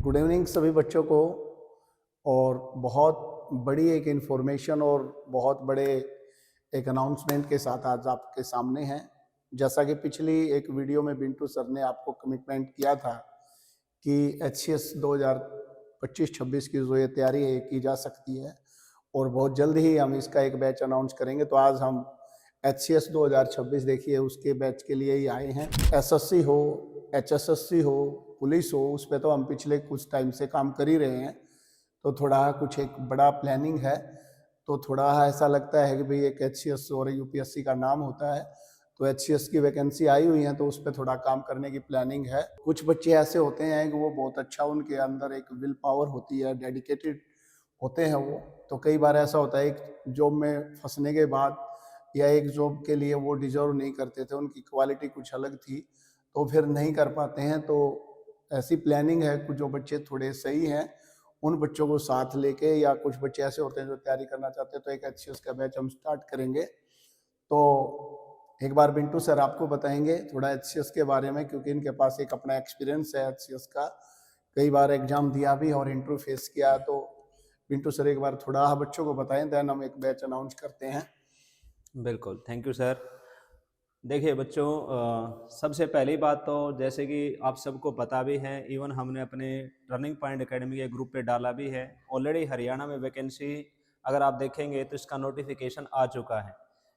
Good evening सभी बच्चों को। और बहुत बड़ी एक इन्फॉर्मेशन और बहुत बड़े एक अनाउंसमेंट के साथ आज आपके सामने हैं। जैसा कि पिछली एक वीडियो में बिंटू सर ने आपको कमिटमेंट किया था कि HCS 2025-26 की जो ये तैयारी है की जा सकती है और बहुत जल्द ही हम इसका एक बैच अनाउंस करेंगे। तो आज हम HCS 2026 देखिए उसके बैच के लिए ही आए हैं। SSC हो, HSSC हो, पुलिस हो, उस पर तो हम पिछले कुछ टाइम से काम कर ही रहे हैं। तो थोड़ा कुछ एक बड़ा प्लानिंग है, तो थोड़ा ऐसा लगता है कि भाई एक HCS और UPSC का नाम होता है, तो HCS की वैकेंसी आई हुई है, तो उस पर थोड़ा काम करने की प्लानिंग है। कुछ बच्चे ऐसे होते हैं कि वो बहुत अच्छा, उनके अंदर एक विल पावर होती है, डेडिकेटेड होते हैं वो। तो कई बार ऐसा होता है एक जॉब में फंसने के बाद या एक जॉब के लिए वो डिजर्व नहीं करते थे, उनकी क्वालिटी कुछ अलग थी, तो फिर नहीं कर पाते हैं। तो ऐसी प्लानिंग है, कुछ जो बच्चे थोड़े सही हैं उन बच्चों को साथ लेके, या कुछ बच्चे ऐसे होते हैं जो तैयारी करना चाहते हैं, तो एक HCS का बैच हम स्टार्ट करेंगे। तो एक बार बिंटू सर आपको बताएंगे थोड़ा HCS के बारे में, क्योंकि इनके पास एक अपना एक्सपीरियंस है HCS का, कई बार एग्जाम दिया भी और इंटरव्यू फेस किया। तो बिंटू सर एक बार थोड़ा बच्चों को बताएं, देन हम एक बैच अनाउंस करते हैं। बिल्कुल, थैंक यू सर। देखिए बच्चों, सबसे पहली बात तो जैसे कि आप सबको पता भी है, इवन हमने अपने टर्निंग पॉइंट एकेडमी के ग्रुप पे डाला भी है। ऑलरेडी हरियाणा में वैकेंसी अगर आप देखेंगे तो इसका नोटिफिकेशन आ चुका है।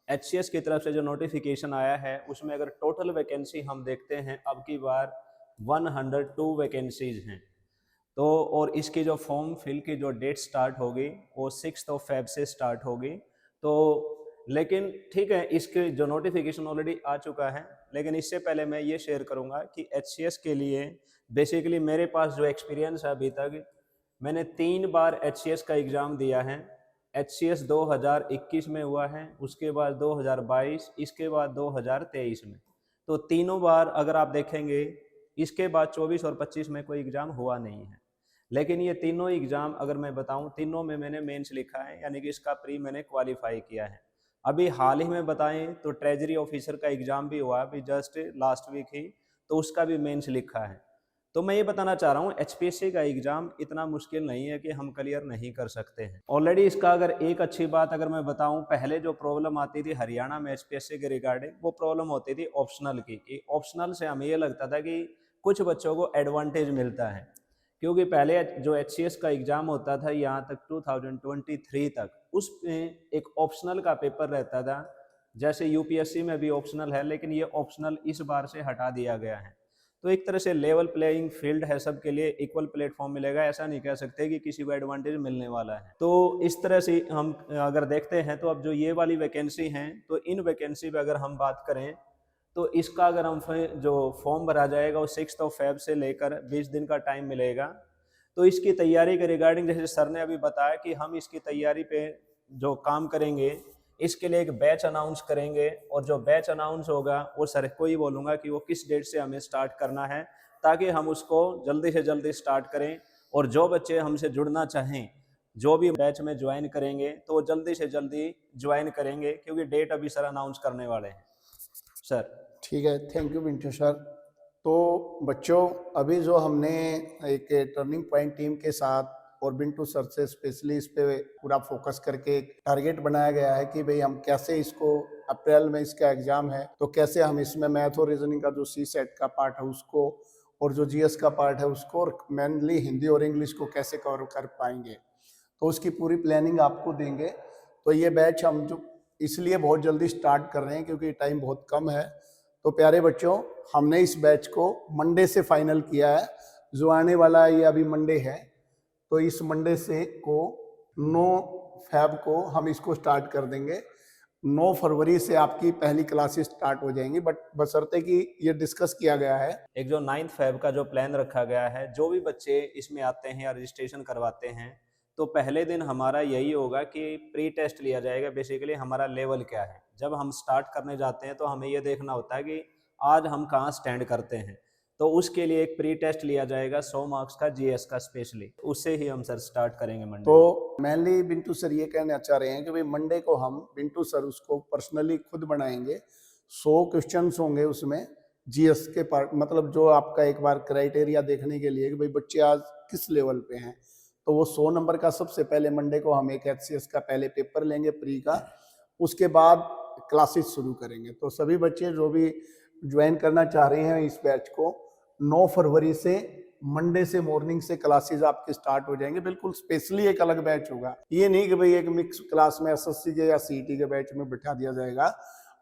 HCS की तरफ से जो नोटिफिकेशन आया है उसमें अगर टोटल वैकेंसी हम देखते हैं अब की बार 102 वैकेंसीज हैं। तो और इसकी जो फॉर्म फिल की जो डेट स्टार्ट होगी वो 6 फेब से स्टार्ट होगी। तो लेकिन ठीक है, इसके जो नोटिफिकेशन ऑलरेडी आ चुका है, लेकिन इससे पहले मैं ये शेयर करूंगा कि HCS के लिए बेसिकली मेरे पास जो एक्सपीरियंस है अभी तक, मैंने 3 बार HCS का एग्ज़ाम दिया है। HCS 2021 में हुआ है, उसके बाद 2022, इसके बाद 2023 में। तो तीनों बार अगर आप देखेंगे, इसके बाद 24 और 25 में कोई एग्ज़ाम हुआ नहीं है। लेकिन ये तीनों एग्ज़ाम अगर मैं बताऊं, तीनों में मैंने मेंस लिखा है, यानी कि इसका प्री मैंने क्वालिफाई किया है। अभी हाल ही में बताएं तो ट्रेजरी ऑफिसर का एग्ज़ाम भी हुआ अभी जस्ट लास्ट वीक ही, तो उसका भी मेंस लिखा है। तो मैं ये बताना चाह रहा हूँ HPSC का एग्ज़ाम इतना मुश्किल नहीं है कि हम क्लियर नहीं कर सकते हैं। ऑलरेडी इसका अगर एक अच्छी बात अगर मैं बताऊँ, पहले जो प्रॉब्लम आती थी हरियाणा में HPSC के रिगार्डिंग, वो प्रॉब्लम होती थी ऑप्शनल की, कि ऑप्शनल से हमें ये लगता था कि कुछ बच्चों को एडवांटेज मिलता है। क्योंकि पहले जो HCS का एग्ज़ाम होता था यहाँ तक 2023 तक, उसमें एक ऑप्शनल का पेपर रहता था। जैसे UPSC में भी ऑप्शनल है, लेकिन ये ऑप्शनल इस बार से हटा दिया गया है। तो एक तरह से लेवल प्लेइंग फील्ड है, सबके लिए इक्वल प्लेटफॉर्म मिलेगा। ऐसा नहीं कह सकते कि किसी को एडवांटेज मिलने वाला है। तो इस तरह से हम अगर देखते हैं तो अब जो ये वाली वैकेंसी हैं, तो इन वैकेंसी पे अगर हम बात करें तो इसका अगर हम जो फॉर्म भरा जाएगा वो 6 फेब से लेकर 20 दिन का टाइम मिलेगा। तो इसकी तैयारी के रिगार्डिंग जैसे सर ने अभी बताया कि हम इसकी तैयारी पे जो काम करेंगे, इसके लिए एक बैच अनाउंस करेंगे, और जो बैच अनाउंस होगा वो सर को ही बोलूँगा कि वो किस डेट से हमें स्टार्ट करना है, ताकि हम उसको जल्दी से जल्दी स्टार्ट करें। और जो बच्चे हमसे जुड़ना चाहें, जो भी बैच में ज्वाइन करेंगे, तो वो जल्दी से जल्दी ज्वाइन करेंगे, क्योंकि डेट अभी सर अनाउंस करने वाले हैं सर। ठीक है, थैंक यू बिंटू सर। तो बच्चों, अभी जो हमने एक टर्निंग पॉइंट टीम के साथ और बिंटू सर से स्पेशली इस पे पूरा फोकस करके एक टारगेट बनाया गया है कि भाई हम कैसे इसको, अप्रैल में इसका एग्जाम है, तो कैसे हम इसमें मैथ और रीजनिंग का जो CSET का पार्ट है उसको, और जो GS का पार्ट है उसको, और मेनली हिंदी और इंग्लिश को कैसे कवर कर पाएंगे, तो उसकी पूरी प्लानिंग आपको देंगे। तो ये बैच हम जो इसलिए बहुत जल्दी स्टार्ट कर रहे हैं क्योंकि टाइम बहुत कम है। तो प्यारे बच्चों, हमने इस बैच को मंडे से फाइनल किया है, जो आने वाला ये अभी मंडे है। तो इस मंडे से को 9 फेब को हम इसको स्टार्ट कर देंगे। 9 फरवरी से आपकी पहली क्लासेस स्टार्ट हो जाएंगी, बट बशर्ते कि ये डिस्कस किया गया है। एक जो 9 फेब का जो प्लान रखा गया है, जो भी बच्चे इसमें आते हैं या रजिस्ट्रेशन करवाते हैं, तो पहले दिन हमारा यही होगा कि प्री टेस्ट लिया जाएगा। बेसिकली हमारा लेवल क्या है, जब हम स्टार्ट करने जाते हैं तो हमें ये देखना होता है कि आज हम कहाँ स्टैंड करते हैं। तो उसके लिए एक प्री टेस्ट लिया जाएगा 100 मार्क्स का GS का स्पेशली, उससे ही हम सर स्टार्ट करेंगे मंडे। तो मेनली बिंटू सर ये कहना चाह रहे हैं कि भाई मंडे को हम, बिंटू सर उसको पर्सनली खुद बनाएंगे। 100 क्वेश्चंस होंगे उसमें GS के पार्ट, मतलब जो आपका एक बार क्राइटेरिया देखने के लिए कि भाई बच्चे आज किस लेवल पे हैं। तो वो 100 नंबर का सबसे पहले मंडे को हम एक HCS का पहले पेपर लेंगे प्री का, उसके बाद क्लासेस शुरू करेंगे। तो सभी बच्चे जो भी ज्वाइन करना चाह रहे हैं इस बैच को, 9 फरवरी से मंडे से मॉर्निंग से क्लासेस आपके स्टार्ट हो जाएंगे। बिल्कुल स्पेशली एक अलग बैच होगा, ये नहीं कि भाई एक मिक्स क्लास में SSC के या CET के बैच में बिठा दिया जाएगा।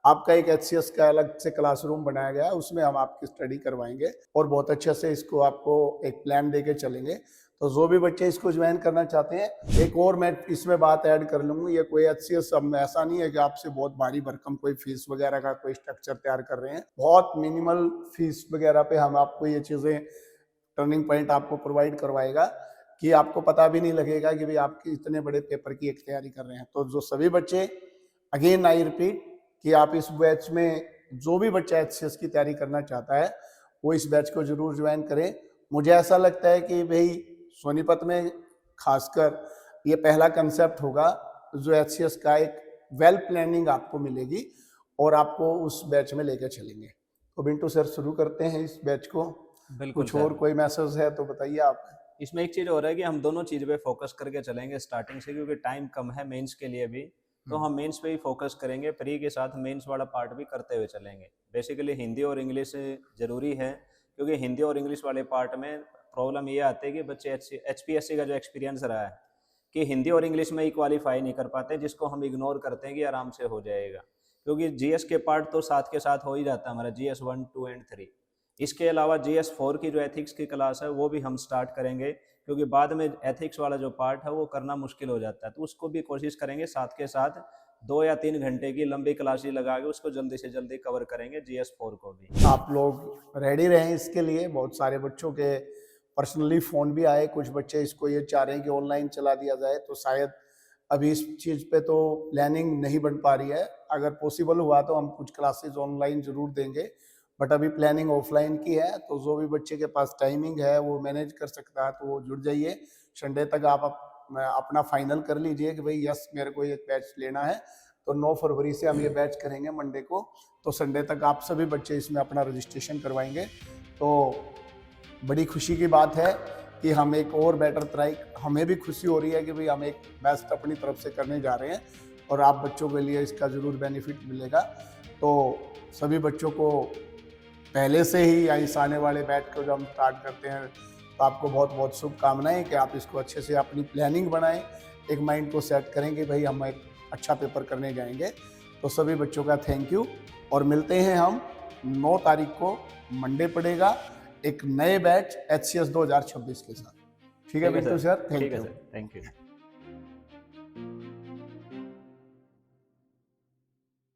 आपका एक HCS का अलग से क्लासरूम बनाया गया है, उसमें हम आपकी स्टडी करवाएंगे और बहुत अच्छे से इसको आपको एक प्लान देके चलेंगे। तो जो भी बच्चे इसको ज्वाइन करना चाहते हैं, एक और मैं इसमें बात ऐड कर लूँगा, ये कोई HCS सब में ऐसा नहीं है कि आपसे बहुत भारी भरकम कोई फीस वगैरह का कोई स्ट्रक्चर तैयार कर रहे हैं। बहुत मिनिमल फीस वगैरह पे हम आपको ये चीज़ें टर्निंग पॉइंट आपको प्रोवाइड करवाएगा कि आपको पता भी नहीं लगेगा कि भाई आप इतने बड़े पेपर की एक तैयारी कर रहे हैं। तो जो सभी बच्चे, अगेन आई रिपीट, कि आप इस बैच में जो भी बच्चा HCS की तैयारी करना चाहता है वो इस बैच को जरूर ज्वाइन करें। मुझे ऐसा लगता है कि भाई सोनीपत में खासकर ये पहला कंसेप्ट होगा जो HCS का एक वेल प्लानिंग आपको मिलेगी और आपको उस बैच में लेकर चलेंगे। तो बिंटू सर शुरू करते हैं इस बैच को। बिल्कुल कुछ और कोई मैसेज है तो बताइए आप। इसमें एक चीज़ हो रहा है कि हम दोनों चीज़ पे फोकस करके चलेंगे स्टार्टिंग से, क्योंकि टाइम कम है मेंस के लिए भी। तो हम मेंस पे ही फोकस करेंगे, प्री के साथ मेंस वाला पार्ट भी करते हुए चलेंगे। बेसिकली हिंदी और इंग्लिश ज़रूरी है, क्योंकि हिंदी और इंग्लिश वाले पार्ट में प्रॉब्लम ये आती है कि बच्चे HPSC का जो एक्सपीरियंस रहा है कि हिंदी और इंग्लिश में ही क्वालिफाई नहीं कर पाते, जिसको हम इग्नोर करते हैं कि आराम से हो जाएगा, क्योंकि GS के पार्ट तो साथ के साथ हो ही जाता है हमारा, GS 1, 2 एंड 3। इसके अलावा GS 4 की जो एथिक्स की क्लास है वो भी हम स्टार्ट करेंगे, क्योंकि बाद में एथिक्स वाला जो पार्ट है वो करना मुश्किल हो जाता है। तो उसको भी कोशिश करेंगे साथ के साथ 2 या 3 घंटे की लंबी क्लास ही लगा के उसको जल्दी से जल्दी कवर करेंगे, GS 4 को भी। आप लोग रेडी रहें इसके लिए। बहुत सारे बच्चों के पर्सनली फ़ोन भी आए, कुछ बच्चे इसको ये चाह रहे हैं कि ऑनलाइन चला दिया जाए, तो शायद अभी इस चीज़ पे तो प्लानिंग नहीं बन पा रही है। अगर पॉसिबल हुआ तो हम कुछ क्लासेस ऑनलाइन ज़रूर देंगे, बट अभी प्लानिंग ऑफलाइन की है। तो जो भी बच्चे के पास टाइमिंग है वो मैनेज कर सकता है तो वो जुड़ जाइए। संडे तक आप अपना फाइनल कर लीजिए कि भाई यस मेरे को ये बैच लेना है। तो 9 फरवरी से हम ये बैच करेंगे मंडे को, तो संडे तक आप सभी बच्चे इसमें अपना रजिस्ट्रेशन करवाएंगे। तो बड़ी खुशी की बात है कि हम एक और बेटर ट्राई, हमें भी खुशी हो रही है कि भाई हम एक बेस्ट अपनी तरफ से करने जा रहे हैं और आप बच्चों के लिए इसका ज़रूर बेनिफिट मिलेगा। तो सभी बच्चों को पहले से ही या इस आने वाले बैच को जब हम स्टार्ट करते हैं तो आपको बहुत बहुत शुभकामनाएं कि आप इसको अच्छे से अपनी प्लानिंग बनाएं, एक माइंड को सेट करें कि भाई हम एक अच्छा पेपर करने जाएंगे। तो सभी बच्चों का थैंक यू और मिलते हैं हम 9 तारीख को, मंडे पड़ेगा, एक नए बैच HCS 2026 के साथ। ठीक है Bittu sir, thank you. Thank you.